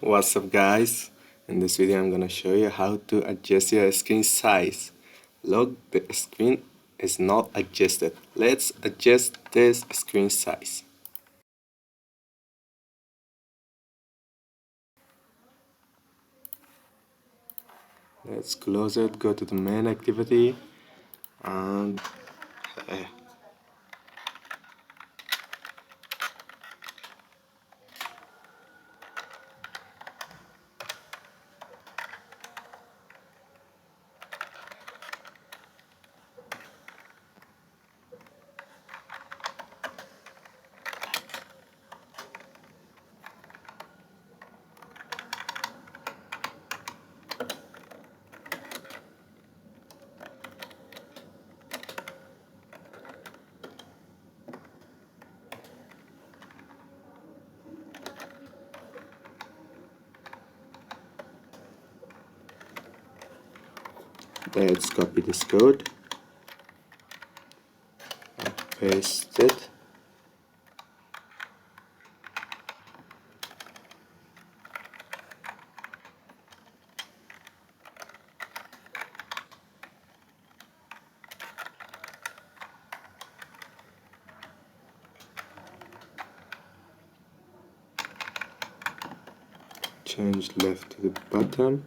What's up guys? In this video I'm gonna show you how to adjust your screen size. Look, the screen is not adjusted. Let's adjust this screen size. Let's close it, go to the main activity and let's copy this code and paste it. Change left to the bottom,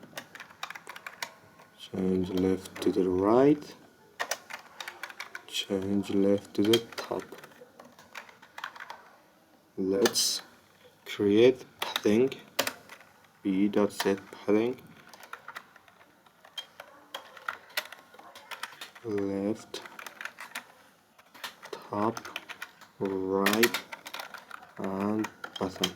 change left to the right, change left to the top. Let's create padding, b.set padding, left, top, right and bottom,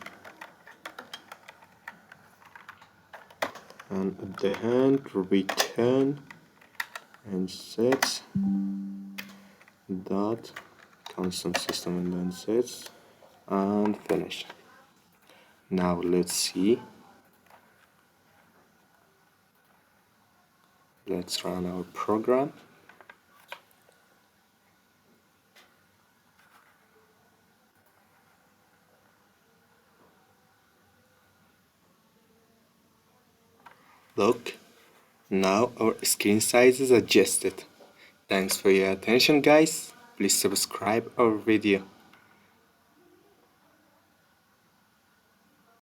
and at the end return insets dot constant system window insets and finish. Now let's see. Let's run our program. Look, now our screen size is adjusted. Thanks for your attention guys. Please subscribe our video.